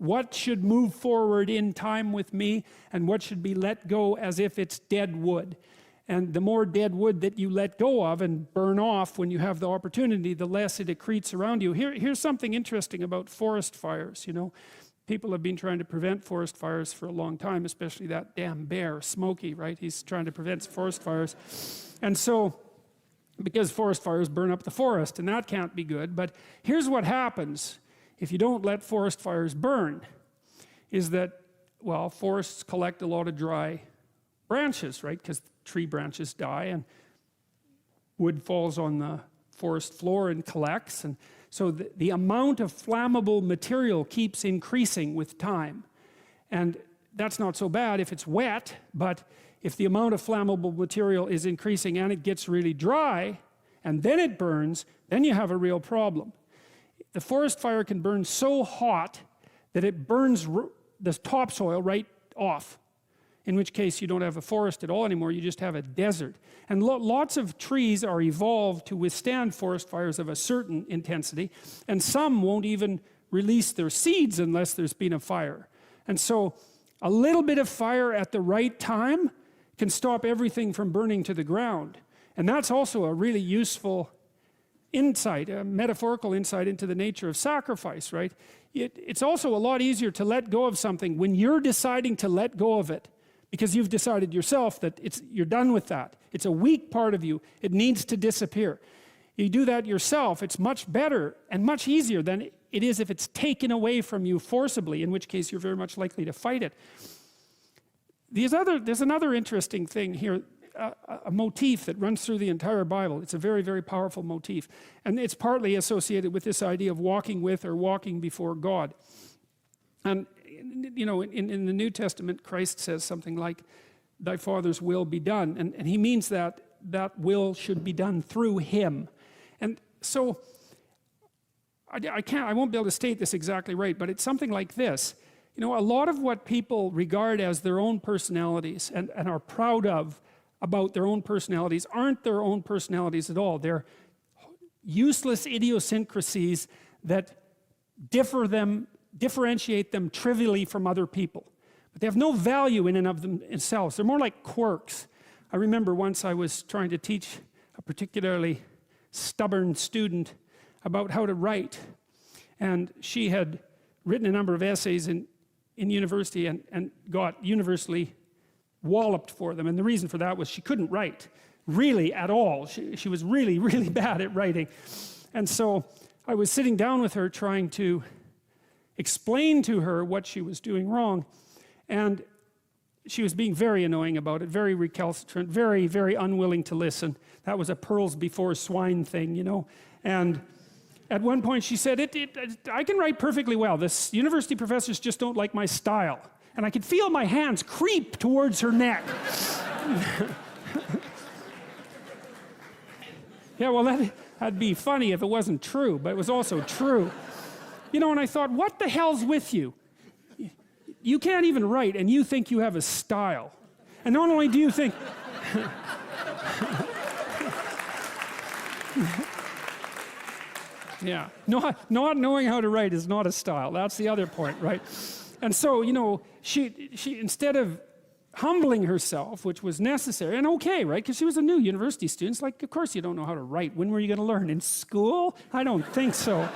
what should move forward in time with me and what should be let go as if it's dead wood. And the more dead wood that you let go of and burn off when you have the opportunity, the less it accretes around you. Here's something interesting about forest fires. You know, people have been trying to prevent forest fires for a long time, especially that damn bear, Smokey, right? He's trying to prevent forest fires. And so, because forest fires burn up the forest, and that can't be good. But here's what happens if you don't let forest fires burn, is that, well, forests collect a lot of dry branches, right? Because tree branches die and wood falls on the forest floor and collects, and so the amount of flammable material keeps increasing with time. And that's not so bad if it's wet, but if the amount of flammable material is increasing and it gets really dry and then it burns, then you have a real problem. The forest fire can burn so hot that it burns the topsoil right off, in which case you don't have a forest at all anymore, you just have a desert. And lots of trees are evolved to withstand forest fires of a certain intensity, and some won't even release their seeds unless there's been a fire. And so a little bit of fire at the right time can stop everything from burning to the ground. And that's also a really useful insight, a metaphorical insight into the nature of sacrifice, right? It's also a lot easier to let go of something when you're deciding to let go of it, because you've decided yourself that you're done with that. It's a weak part of you. It needs to disappear. You do that yourself, it's much better and much easier than it is if it's taken away from you forcibly, in which case you're very much likely to fight it. There's another interesting thing here, a motif that runs through the entire Bible. It's a very, very powerful motif. And it's partly associated with this idea of walking with or walking before God. And you know, in the New Testament, Christ says something like, thy Father's will be done. And he means that that will should be done through him. And so, I won't be able to state this exactly right, but it's something like this. You know, a lot of what people regard as their own personalities and are proud of about their own personalities aren't their own personalities at all. They're useless idiosyncrasies that differentiate them trivially from other people. But they have no value in and of themselves. They're more like quirks. I remember once I was trying to teach a particularly stubborn student about how to write. And she had written a number of essays in university and got universally walloped for them. And the reason for that was she couldn't write, really at all. She was really, really bad at writing. And so I was sitting down with her trying to explain to her what she was doing wrong. And she was being very annoying about it, very recalcitrant, very, very unwilling to listen. That was a pearls before swine thing, you know. And at one point she said, I can write perfectly well. This university professors just don't like my style. And I could feel my hands creep towards her neck. Yeah, well, that'd be funny if it wasn't true, but it was also true. You know, and I thought, what the hell's with you? You can't even write, and you think you have a style. And not only do you think... Yeah, not knowing how to write is not a style. That's the other point, right? And so, you know, she instead of humbling herself, which was necessary, and okay, right? Because she was a new university student. It's like, of course you don't know how to write. When were you going to learn? In school? I don't think so.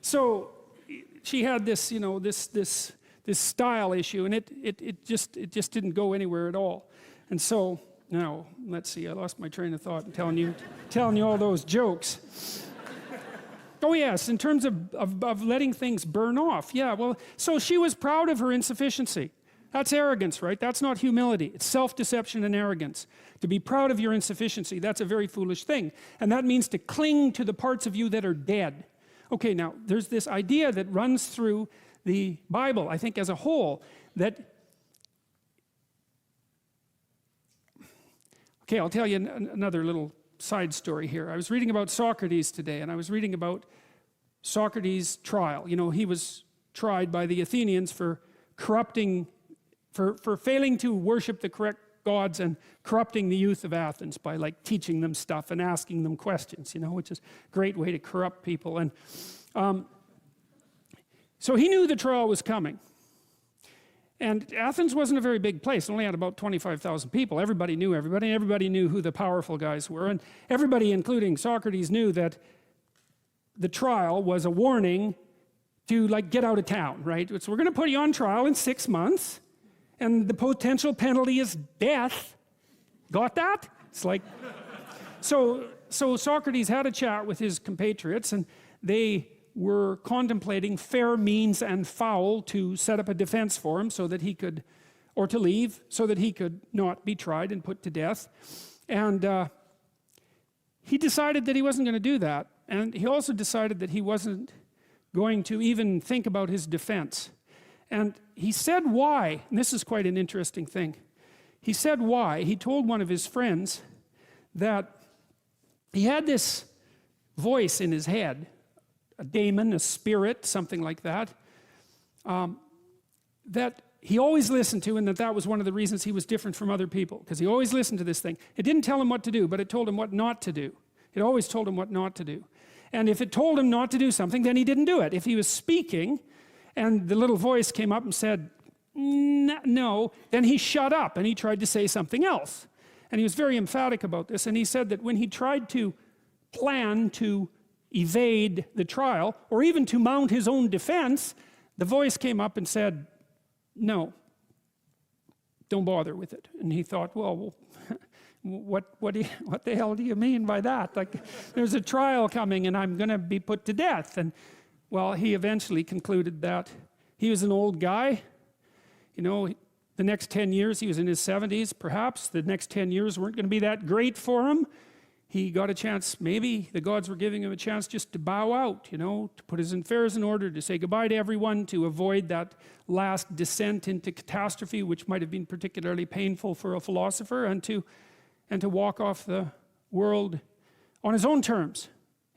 So she had this, you know, this style issue, and it just didn't go anywhere at all. And so now, let's see, I lost my train of thought in telling you all those jokes. Oh yes, in terms of letting things burn off. Yeah, well, so she was proud of her insufficiency. That's arrogance, right? That's not humility. It's self-deception and arrogance. To be proud of your insufficiency, that's a very foolish thing. And that means to cling to the parts of you that are dead. Okay, now, there's this idea that runs through the Bible, I think as a whole, that... Okay, I'll tell you another little side story here. I was reading about Socrates today, and I was reading about Socrates' trial. You know, he was tried by the Athenians for corrupting, for failing to worship the correct gods and corrupting the youth of Athens by like teaching them stuff and asking them questions, which is a great way to corrupt people. And so he knew the trial was coming. And Athens wasn't a very big place. It only had about 25,000 people. Everybody knew everybody. Everybody knew who the powerful guys were. And everybody, including Socrates, knew that the trial was a warning to like get out of town, right? So we're going to put you on trial in 6 months, and the potential penalty is death. Got that? It's like, so Socrates had a chat with his compatriots, and they were contemplating fair means and foul to set up a defense for him so that he could, or to leave, so that he could not be tried and put to death. And he decided that he wasn't going to do that. And he also decided that he wasn't going to even think about his defense. And he said why, and this is quite an interesting thing. He said why. He told one of his friends that he had this voice in his head, a daemon, a spirit, something like that, that he always listened to, and that was one of the reasons he was different from other people, because he always listened to this thing. It didn't tell him what to do, but it told him what not to do. It always told him what not to do. And if it told him not to do something, then he didn't do it. If he was speaking and the little voice came up and said, no, then he shut up and he tried to say something else. And he was very emphatic about this. And he said that when he tried to plan to evade the trial, or even to mount his own defense, the voice came up and said, no, don't bother with it. And he thought, well, what the hell do you mean by that? Like, there's a trial coming and I'm going to be put to death. And well, he eventually concluded that he was an old guy. The next 10 years, he was in his 70s, perhaps. The next 10 years weren't going to be that great for him. He got a chance, maybe the gods were giving him a chance just to bow out, to put his affairs in order, to say goodbye to everyone, to avoid that last descent into catastrophe, which might have been particularly painful for a philosopher, and to walk off the world on his own terms,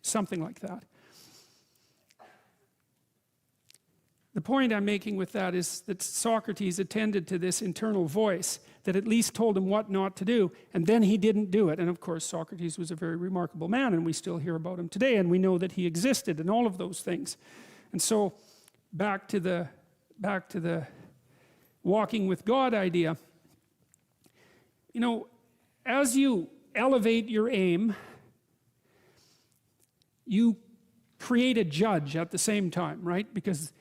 something like that. The point I'm making with that is that Socrates attended to this internal voice that at least told him what not to do, and then he didn't do it. And of course, Socrates was a very remarkable man, and we still hear about him today, and we know that he existed and all of those things. And so, back to the walking with God idea. As you elevate your aim, you create a judge at the same time, right? Because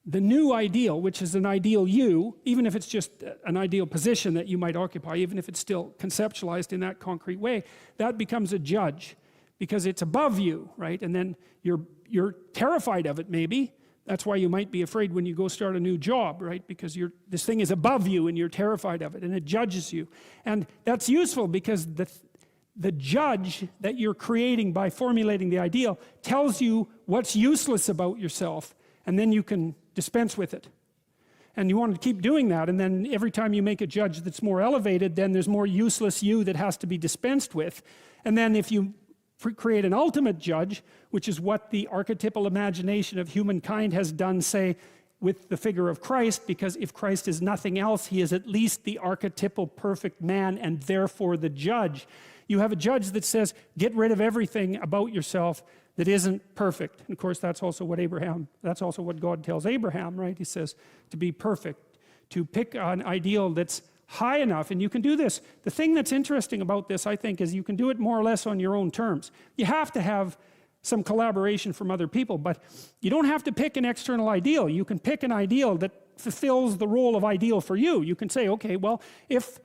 the new ideal, which is an ideal you, even if it's just an ideal position that you might occupy, even if it's still conceptualized in that concrete way, that becomes a judge because it's above you, right? And then you're terrified of it, maybe. That's why you might be afraid when you go start a new job, right? Because this thing is above you and you're terrified of it and it judges you. And that's useful because the judge that you're creating by formulating the ideal tells you what's useless about yourself, and then you can dispense with it. And you want to keep doing that, and then every time you make a judge that's more elevated, then there's more useless you that has to be dispensed with. And then if you create an ultimate judge, which is what the archetypal imagination of humankind has done, say, with the figure of Christ, because if Christ is nothing else, he is at least the archetypal perfect man and therefore the judge. You have a judge that says, get rid of everything about yourself that isn't perfect. And of course, that's also what God tells Abraham, right? He says to be perfect, to pick an ideal that's high enough, and you can do this. The thing that's interesting about this, I think, is you can do it more or less on your own terms. You have to have some collaboration from other people, but you don't have to pick an external ideal. You can pick an ideal that fulfills the role of ideal for you. You can say, okay, well, if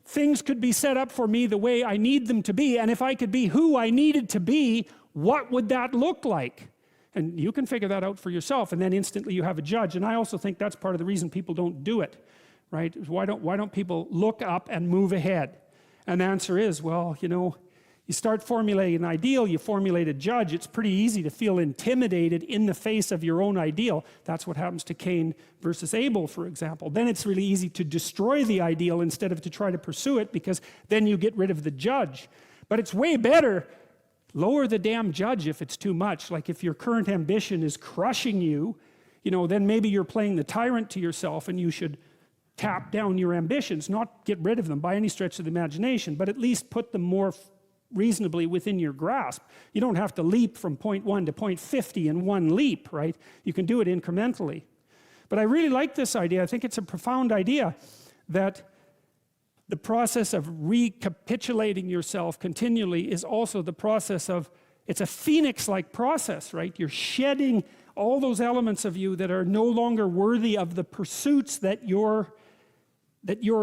things could be set up for me the way I need them to be, and if I could be who I needed to be, what would that look like? And you can figure that out for yourself, and then instantly you have a judge. And I also think that's part of the reason people don't do it, right? Why don't people look up and move ahead? And the answer is, well, you start formulating an ideal, you formulate a judge, it's pretty easy to feel intimidated in the face of your own ideal. That's what happens to Cain versus Abel, for example. Then it's really easy to destroy the ideal instead of to try to pursue it, because then you get rid of the judge. But it's way better, lower the damn judge if it's too much. Like if your current ambition is crushing you, then maybe you're playing the tyrant to yourself, and you should tap down your ambitions, not get rid of them by any stretch of the imagination, but at least put them more reasonably within your grasp. You don't have to leap from point 1 to point 50 in one leap, right? You can do it incrementally. But I really like this idea. I think it's a profound idea that the process of recapitulating yourself continually is also the process of, it's a phoenix-like process, right? You're shedding all those elements of you that are no longer worthy of the pursuits that you're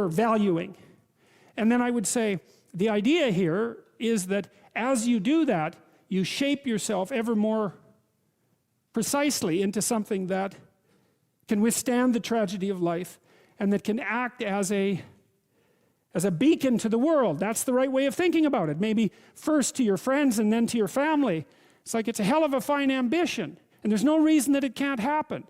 valuing. And then I would say the idea here is that as you do that, you shape yourself ever more precisely into something that can withstand the tragedy of life and that can act as a beacon to the world. That's the right way of thinking about it. Maybe first to your friends and then to your family. It's like it's a hell of a fine ambition, and there's no reason that it can't happen.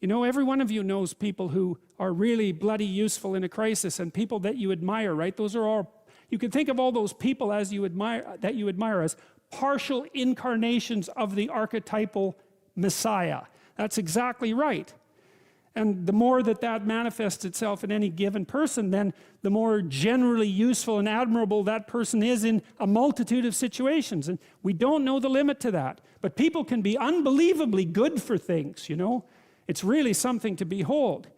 You know, every one of you knows people who are really bloody useful in a crisis, and people that you admire, right? Those are all, you can think of all those people as you admire, that you admire as partial incarnations of the archetypal Messiah. That's exactly right. And the more that that manifests itself in any given person, then the more generally useful and admirable that person is in a multitude of situations. And we don't know the limit to that. But people can be unbelievably good for things, you know. It's really something to behold.